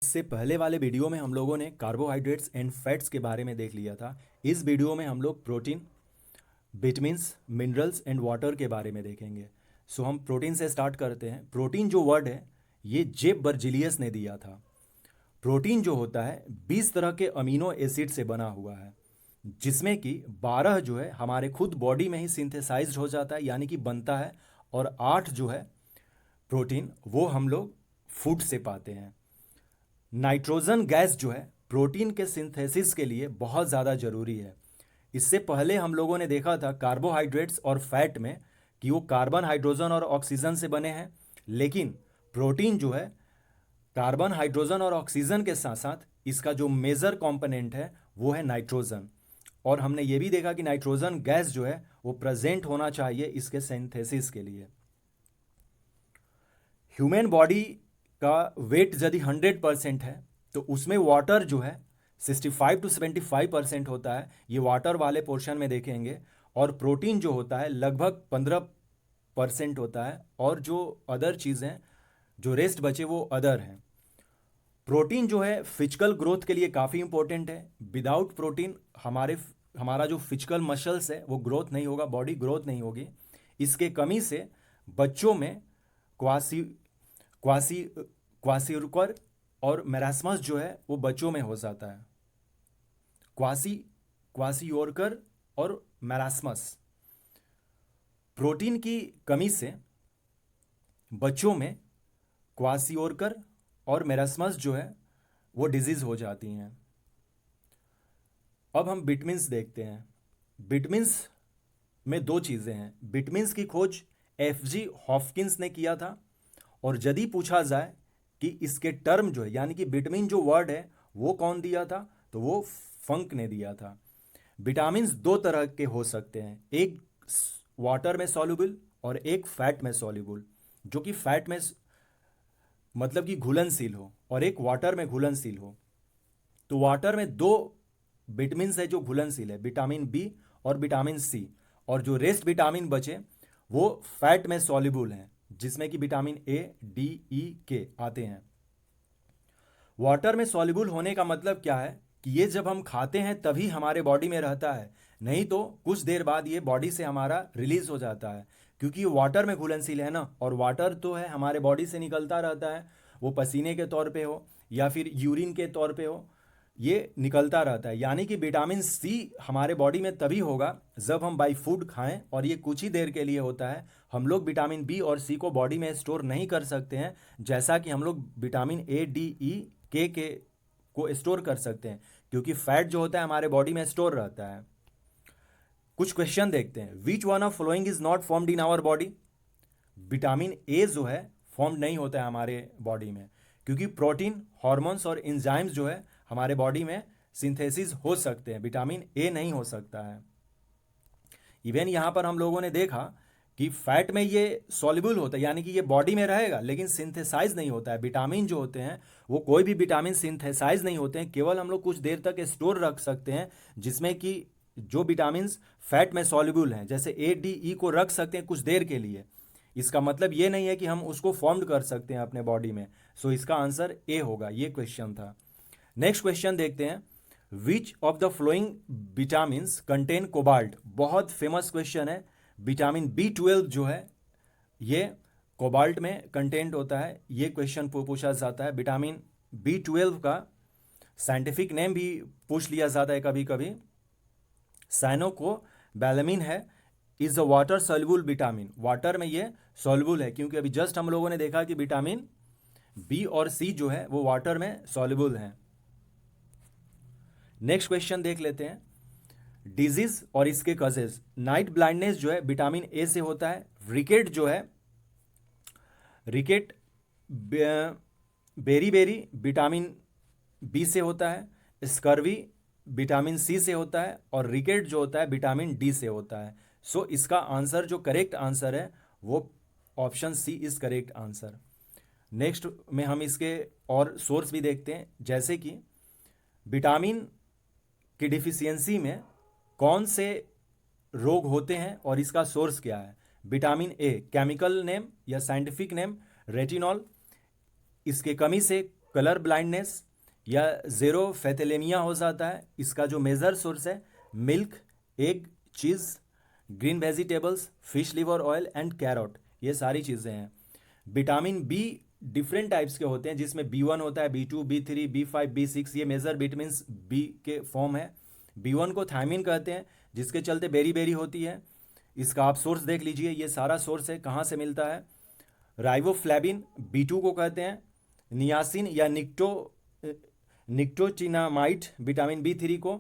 इससे पहले वाले वीडियो में हम लोगों ने कार्बोहाइड्रेट्स एंड फैट्स के बारे में देख लिया था। इस वीडियो में हम लोग protein, vitamins, minerals and water के बारे में देखेंगे। सो हम प्रोटीन से स्टार्ट करते हैं। प्रोटीन जो वर्ड है ये जेब बर्जिलियस ने दिया था। प्रोटीन जो होता है 20 तरह के अमीनो एसिड से बना हुआ है, जिसमें कि 12 जो है हमारे खुद बॉडी में ही सिंथेसाइज्ड हो जाता है, यानी कि बनता है, और 8 जो है प्रोटीन वो हम लोग फूड से पाते हैं। नाइट्रोजन गैस जो है प्रोटीन के सिंथेसिस के लिए बहुत ज़्यादा ज़रूरी है। इससे पहले हम लोगों ने देखा था कार्बोहाइड्रेट्स और फैट में कि वो कार्बन, हाइड्रोजन और ऑक्सीजन से बने हैं, लेकिन प्रोटीन जो है कार्बन, हाइड्रोजन और ऑक्सीजन के साथ साथ इसका जो मेजर कंपोनेंट है वो है नाइट्रोजन। और हमने ये भी देखा कि नाइट्रोजन गैस जो है वो प्रेजेंट होना चाहिए इसके सिंथेसिस के लिए। ह्यूमन बॉडी का वेट यदि 100% है तो उसमें वाटर जो है 65 to 75% होता है, ये वाटर वाले पोर्शन में देखेंगे। और प्रोटीन जो होता है लगभग 15% होता है, और जो अदर चीज़ें जो रेस्ट बचे वो अदर हैं। प्रोटीन जो है फिजिकल ग्रोथ के लिए काफ़ी इंपॉर्टेंट है। विदाउट प्रोटीन हमारा जो फिजिकल मसल्स है वो ग्रोथ नहीं होगा, बॉडी ग्रोथ नहीं होगी। इसके कमी से बच्चों में क्वासी क्वासी क्वासियुरकर और मेरास्मस जो है वो बच्चों में हो जाता है। क्वासियोरकर और मेरास्मस, प्रोटीन की कमी से बच्चों में क्वासियोरकर और मेरास्मस जो है वो डिजीज हो जाती हैं। अब हम विटामिन्स देखते हैं। विटामिन्स में दो चीज़ें हैं। विटामिन्स की खोज एफजी हॉफकिंस ने किया था, और यदि पूछा जाए कि इसके टर्म जो है यानी कि विटामिन जो वर्ड है वो कौन दिया था, तो वो फंक ने दिया था। विटामिन्स दो तरह के हो सकते हैं, एक वाटर में सॉल्युबल और एक फैट में सॉल्युबल। जो कि फैट में मतलब कि घुलनशील हो, और एक वाटर में घुलनशील हो। तो वाटर में दो विटामिन्स है जो घुलनशील है, विटामिन बी और विटामिन सी। और जो रेस्ट विटामिन बचे वो फैट में सॉल्युबल हैं, जिसमें कि विटामिन ए, डी, ई, के आते हैं। वाटर में सॉल्युबल होने का मतलब क्या है कि ये जब हम खाते हैं तभी हमारे बॉडी में रहता है, नहीं तो कुछ देर बाद ये बॉडी से हमारा रिलीज हो जाता है, क्योंकि ये वाटर में घुलनशील है ना। और वाटर तो है हमारे बॉडी से निकलता रहता है, वो पसीने के तौर पे हो या फिर यूरिन के तौर पे हो, ये निकलता रहता है। यानी कि विटामिन सी हमारे बॉडी में तभी होगा जब हम बाई फूड खाएं, और ये कुछ ही देर के लिए होता है। हम लोग विटामिन बी और सी को बॉडी में स्टोर नहीं कर सकते हैं, जैसा कि हम लोग विटामिन ए, डी, ई, के को स्टोर कर सकते हैं, क्योंकि फैट जो होता है हमारे बॉडी में स्टोर रहता है। कुछ क्वेश्चन देखते हैं। Which one of following is not formed in our body? Vitamin A जो है फॉर्म नहीं होता है हमारे बॉडी में, क्योंकि प्रोटीन, हार्मोन्स और एंजाइम्स जो है हमारे बॉडी में सिंथेसिस हो सकते हैं, विटामिन ए नहीं हो सकता है। इवन यहाँ पर हम लोगों ने देखा कि फैट में ये सॉल्युबल होता है, यानी कि ये बॉडी में रहेगा लेकिन सिंथेसाइज नहीं होता है। विटामिन जो होते हैं वो कोई भी विटामिन सिंथेसाइज नहीं होते हैं, केवल हम लोग कुछ देर तक स्टोर रख सकते हैं, जिसमें कि जो विटामिन फैट में सॉल्युबल हैं, जैसे ए, डी, ई को रख सकते हैं कुछ देर के लिए। इसका मतलब ये नहीं है कि हम उसको फॉर्म्ड कर सकते हैं अपने बॉडी में। सो इसका आंसर ए होगा, ये क्वेश्चन था। नेक्स्ट क्वेश्चन देखते हैं। Which of the flowing vitamins contain cobalt? बहुत फेमस क्वेश्चन है। विटामिन B12 जो है ये कोबाल्ट में कंटेंट होता है, ये क्वेश्चन पूछा जाता है। विटामिन B12 का साइंटिफिक नेम भी पूछ लिया जाता है कभी कभी। साइनोकोबैलामिन है, is a water soluble vitamin. Water में ये सॉल्युबल है, क्योंकि अभी जस्ट हम लोगों ने देखा कि विटामिन बी और सी जो है वो वाटर में सॉल्युबल हैं। नेक्स्ट क्वेश्चन देख लेते हैं। डिजीज और इसके कजेज। नाइट ब्लाइंडनेस जो है विटामिन ए से होता है। रिकेट जो है, रिकेट बेरी विटामिन बी से होता है। स्कर्वी विटामिन सी से होता है, और रिकेट जो होता है विटामिन डी से होता है। सो इसका आंसर जो करेक्ट आंसर है वो option C is correct answer. Next में हम इसके और सोर्स भी देखते हैं, जैसे कि विटामिन की डिफिशियंसी में कौन से रोग होते हैं और इसका सोर्स क्या है। विटामिन ए, केमिकल नेम या साइंटिफिक नेम रेटिनॉल। इसके कमी से कलर ब्लाइंडनेस या ज़ेरोफेथेलेमिया हो जाता है। इसका जो मेजर सोर्स है milk, egg, cheese, green vegetables, fish liver oil and carrot, ये सारी चीज़ें हैं। विटामिन बी डिफरेंट टाइप्स के होते हैं, जिसमें B1 होता है, B2, B3, B5, B6, ये मेजर विटामिन बी के फॉर्म है। B1 को थायमिन कहते हैं, जिसके चलते बेरी बेरी होती है। इसका आप सोर्स देख लीजिए, ये सारा सोर्स है कहाँ से मिलता है। राइबोफ्लेविन B2 को कहते हैं। नियासिन या निक्टोचिनामाइड विटामिन B3 को।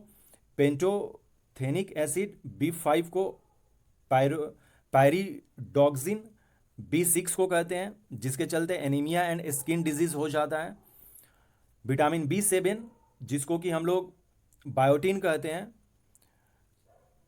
पेंटोथेनिक एसिड B5 को। पायरिडॉक्सिन B6 को कहते हैं, जिसके चलते एनीमिया एंड स्किन डिजीज हो जाता है। विटामिन B7 जिसको कि हम लोग बायोटिन कहते हैं,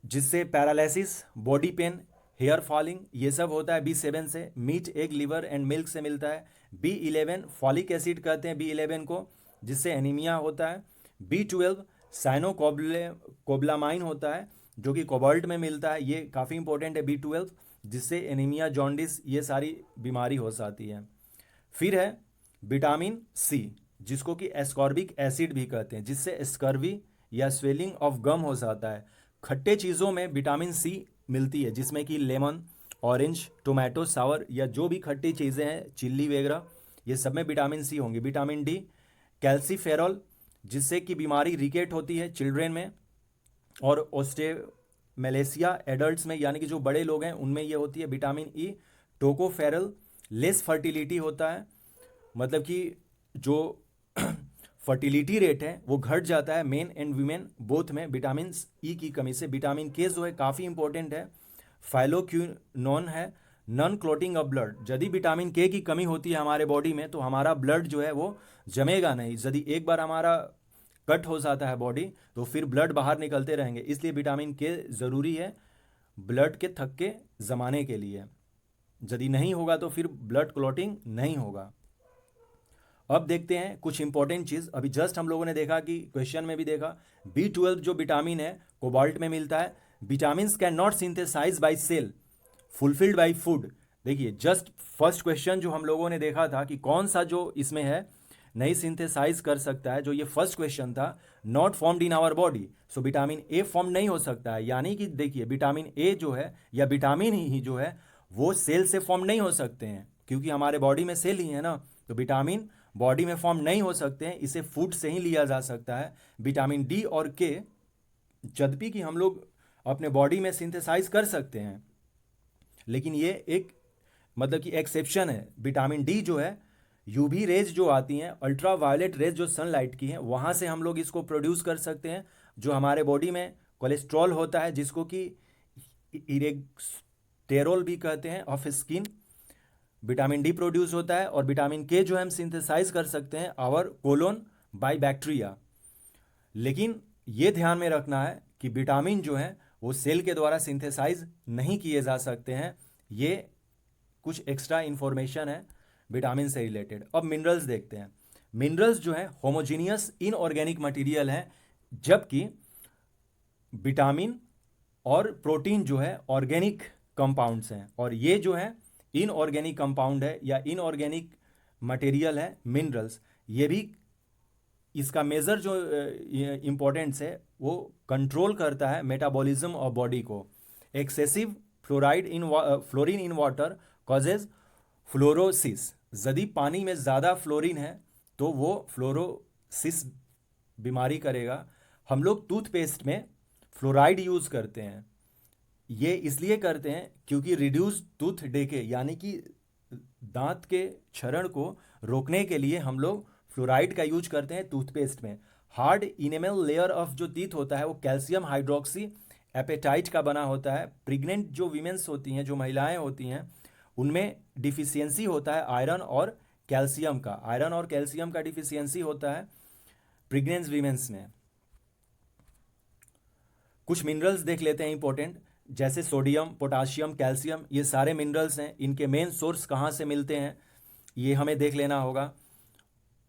जिससे paralysis, body pain, hair falling ये सब होता है B7 से। Meat, egg, liver and milk से मिलता है। B11 फॉलिक एसिड कहते हैं B11 को, जिससे एनीमिया होता है। B12 साइनोकोब्लामाइन होता है, जो कि कोबाल्ट में मिलता है, ये काफ़ी इंपॉर्टेंट है B12, जिससे एनीमिया, जॉन्डिस ये सारी बीमारी हो जाती है। फिर है विटामिन C, जिसको कि एस्कॉर्बिक एसिड भी कहते हैं, जिससे स्कर्वी या स्वेलिंग ऑफ गम हो जाता है। खट्टे चीज़ों में विटामिन C मिलती है, जिसमें कि लेमन, ऑरेंज, टोमेटो, सावर या जो भी खट्टी चीज़ें हैं, चिल्ली वगैरह, ये सब में विटामिन C होंगे। विटामिन D कैल्सीफेरॉल, जिससे कि बीमारी रिकेट होती है चिल्ड्रेन में, और ओस्टेमेलेसिया एडल्ट्स में, यानी कि जो बड़े लोग हैं उनमें ये होती है। Vitamin E tocopherol less fertility होता है, मतलब कि जो फर्टिलिटी रेट है वो घट जाता है मेन एंड वीमेन बोथ में विटामिन E की कमी से। विटामिन K जो है काफ़ी इंपॉर्टेंट है। फाइलोक्विनोन है, नॉन क्लोटिंग ऑफ ब्लड। यदि विटामिन K की कमी होती है हमारे बॉडी में, तो हमारा ब्लड जो है वो जमेगा नहीं। यदि एक बार हमारा कट हो जाता है बॉडी, तो फिर ब्लड बाहर निकलते रहेंगे। इसलिए विटामिन K ज़रूरी है ब्लड के थक्के जमाने के लिए। यदि नहीं होगा तो फिर ब्लड क्लॉटिंग नहीं होगा। अब देखते हैं कुछ इंपॉर्टेंट चीज़। अभी जस्ट हम लोगों ने देखा कि क्वेश्चन में भी देखा, B12 जो विटामिन है कोबाल्ट में मिलता है। Vitamin can not synthesise by cell, fulfilled by food. देखिए जस्ट फर्स्ट क्वेश्चन जो हम लोगों ने देखा था कि कौन सा जो इसमें है नहीं सिंथेसाइज कर सकता है, जो ये फर्स्ट क्वेश्चन था, not formed in our body. So vitamin A form नहीं हो सकता है, यानी कि देखिए विटामिन ए जो है या विटामिन ही जो है वो सेल से फॉर्म नहीं हो सकते हैं, क्योंकि हमारे बॉडी में सेल ही है ना। तो विटामिन बॉडी में फॉर्म नहीं हो सकते हैं, इसे फूड से ही लिया जा सकता है। विटामिन डी और के यद्यपि कि हम लोग अपने बॉडी में सिंथेसाइज कर सकते हैं, लेकिन ये एक मतलब कि एक्सेप्शन है। विटामिन डी जो है यूवी रेज जो आती हैं, अल्ट्रा वायलेट रेज जो सनलाइट की हैं, वहाँ से हम लोग इसको प्रोड्यूस कर सकते हैं, जो हमारे बॉडी में कोलेस्ट्रॉल होता है, जिसको कि इरेक्टेरोल भी कहते हैं, of skin. Vitamin D produce होता है, और विटामिन के जो है हम सिंथेसाइज कर सकते हैं आवर कोलोन बाय बैक्टीरिया। लेकिन ये ध्यान में रखना है कि विटामिन जो है वो सेल के द्वारा सिंथेसाइज नहीं किए जा सकते हैं। ये कुछ एक्स्ट्रा इंफॉर्मेशन है विटामिन से रिलेटेड। अब मिनरल्स देखते हैं। मिनरल्स जो है होमोजीनियस इनऑर्गेनिक मटेरियल है, जबकि विटामिन और प्रोटीन जो है ऑर्गेनिक कंपाउंड्स हैं, और ये जो है इनऑर्गेनिक कंपाउंड है या इनऑर्गेनिक मटेरियल है मिनरल्स। ये भी इसका मेजर जो इम्पोर्टेंस है वो कंट्रोल करता है मेटाबॉलिज्म ऑफ बॉडी को। Excessive fluorine in water causes fluorosis. यदि पानी में ज़्यादा फ्लोरीन है तो वो फ्लोरोसिस बीमारी करेगा। हम लोग टूथपेस्ट में फ्लोराइड यूज़ करते हैं, ये इसलिए करते हैं क्योंकि रिड्यूस टूथ डेके, यानी कि दांत के क्षरण को रोकने के लिए हम लोग फ्लोराइड का यूज करते हैं टूथपेस्ट में। हार्ड इनेमल लेयर ऑफ जो टीथ होता है वो कैल्शियम हाइड्रोक्सी एपेटाइट का बना होता है। प्रेग्नेंट जो वीमेंस होती हैं, जो महिलाएं होती हैं, उनमें डिफिशियंसी होता है आयरन और कैल्शियम का। आयरन और कैल्शियम का डिफिशियंसी होता है प्रेग्नेंट वीमेंस में। कुछ मिनरल्स देख लेते हैं इंपॉर्टेंट, जैसे सोडियम, पोटाशियम, कैल्शियम, ये सारे मिनरल्स हैं। इनके मेन सोर्स कहाँ से मिलते हैं ये हमें देख लेना होगा,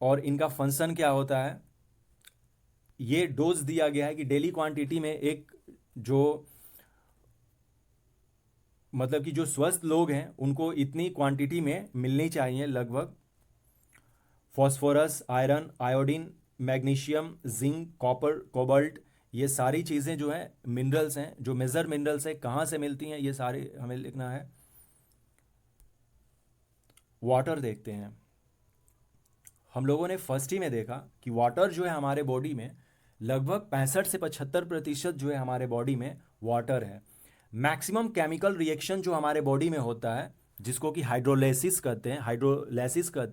और इनका फंक्शन क्या होता है। ये डोज दिया गया है कि डेली क्वांटिटी में एक जो मतलब कि जो स्वस्थ लोग हैं उनको इतनी क्वांटिटी में मिलनी चाहिए लगभग phosphorus, iron, iodine, magnesium, zinc, copper, cobalt, ये सारी चीज़ें जो हैं मिनरल्स हैं, जो मेजर मिनरल्स हैं, कहाँ से मिलती हैं ये सारे हमें लिखना है। वाटर देखते हैं। हम लोगों ने फर्स्ट ही में देखा कि वाटर जो है हमारे बॉडी में लगभग 65 से 75% जो है हमारे बॉडी में वाटर है। मैक्सिमम केमिकल रिएक्शन जो हमारे बॉडी में होता है, जिसको कि हाइड्रोलाइसिस कहते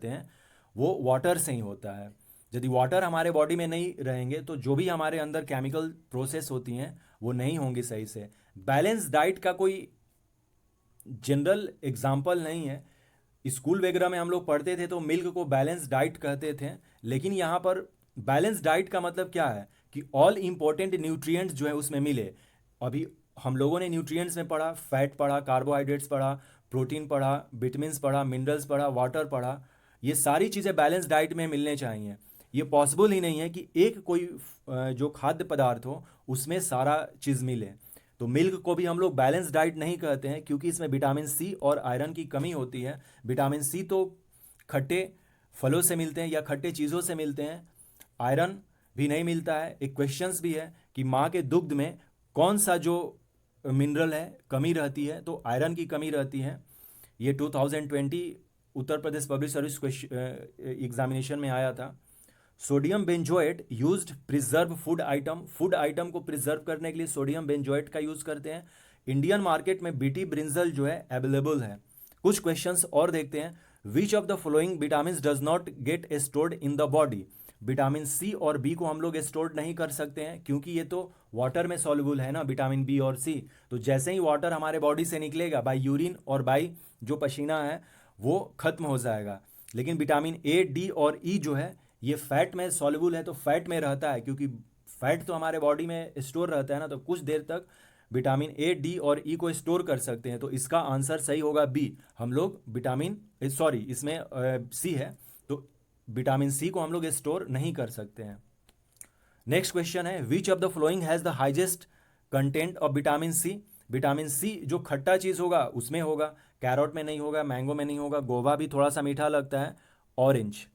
हैं, वो वाटर से ही होता है। यदि वाटर हमारे बॉडी में नहीं रहेंगे तो जो भी हमारे अंदर केमिकल प्रोसेस होती हैं वो नहीं होंगी सही से। बैलेंस डाइट का कोई जनरल एग्जाम्पल नहीं है। स्कूल वगैरह में हम लोग पढ़ते थे तो मिल्क को बैलेंस डाइट कहते थे, लेकिन यहाँ पर बैलेंस डाइट का मतलब क्या है कि ऑल इंपॉर्टेंट न्यूट्रिएंट्स जो है उसमें मिले। अभी हम लोगों ने न्यूट्रिएंट्स में पढ़ा, फैट पढ़ा, कार्बोहाइड्रेट्स पढ़ा, प्रोटीन पढ़ा, विटामिन्स पढ़ा, मिनरल्स पढ़ा, वाटर पढ़ा। ये सारी चीज़ें बैलेंस डाइट में मिलने चाहिए। ये पॉसिबल ही नहीं है कि एक कोई जो खाद्य पदार्थ हो उसमें सारा चीज़ मिले। तो मिल्क को भी हम लोग बैलेंस डाइट नहीं कहते हैं क्योंकि इसमें विटामिन सी और आयरन की कमी होती है। विटामिन सी तो खट्टे फलों से मिलते हैं या खट्टे चीज़ों से मिलते हैं, आयरन भी नहीं मिलता है। एक क्वेश्चंस भी है कि माँ के दुग्ध में कौन सा जो मिनरल है कमी रहती है, तो आयरन की कमी रहती है। ये 2020 Uttar Pradesh public service examination में आया था। Sodium benzoate used preserve food item को प्रिजर्व करने के लिए सोडियम बेंजोएट का यूज करते हैं। इंडियन मार्केट में बीटी ब्रिंजल जो है अवेलेबल है। कुछ क्वेश्चंस और देखते हैं। Which of the following vitamin does not get stored in the body. Vitamin C और बी को हम लोग स्टोर नहीं कर सकते हैं क्योंकि ये तो वाटर में सॉल्युबल है ना, विटामिन बी और सी। तो जैसे ही वाटर हमारे बॉडी से निकलेगा बाय यूरिन और बाय जो पसीना है वो खत्म हो जाएगा। लेकिन विटामिन ए, डी और ई जो है ये फैट में सॉल्युबल है, तो फैट में रहता है क्योंकि फैट तो हमारे बॉडी में स्टोर रहता है ना, तो कुछ देर तक विटामिन ए, डी और ई को स्टोर कर सकते हैं। तो इसका आंसर सही होगा बी। हम लोग इसमें सी है, तो विटामिन सी को हम लोग स्टोर नहीं कर सकते हैं। नेक्स्ट क्वेश्चन है which of the following has the highest content of vitamin C. Vitamin C जो खट्टा चीज़ होगा उसमें होगा, कैरोट में नहीं होगा, मैंगो में नहीं होगा, गोवा भी थोड़ा सा मीठा लगता है, ऑरेंज।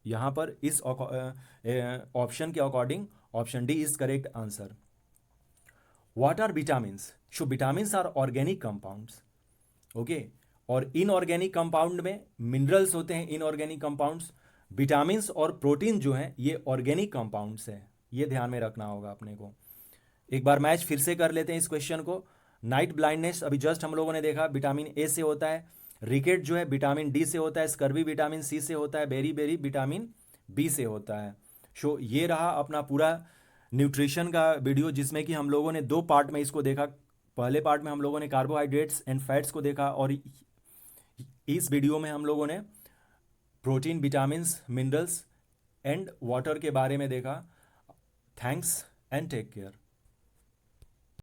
यहाँ पर इस ऑप्शन के according option D is correct answer. What are vitamins? So vitamins are organic compounds, okay. और इनऑर्गेनिक कंपाउंड में मिनरल्स होते हैं, इनऑर्गेनिक कंपाउंड्स। विटामिन्स और प्रोटीन जो हैं ये ऑर्गेनिक कंपाउंड्स हैं, ये ध्यान में रखना होगा अपने को। एक बार मैच फिर से कर लेते हैं इस क्वेश्चन को। नाइट ब्लाइंडनेस अभी जस्ट हम लोगों ने देखा विटामिन ए से होता है, रिकेट जो है विटामिन डी से होता है, स्कर्वी विटामिन सी से होता है, बेरी बेरी विटामिन बी से होता है। सो ये रहा अपना पूरा न्यूट्रिशन का वीडियो जिसमें कि हम लोगों ने दो पार्ट में इसको देखा। पहले पार्ट में हम लोगों ने कार्बोहाइड्रेट्स एंड फैट्स को देखा और इस वीडियो में हम लोगों ने protein, vitamins, minerals and water के बारे में देखा। Thanks and take care.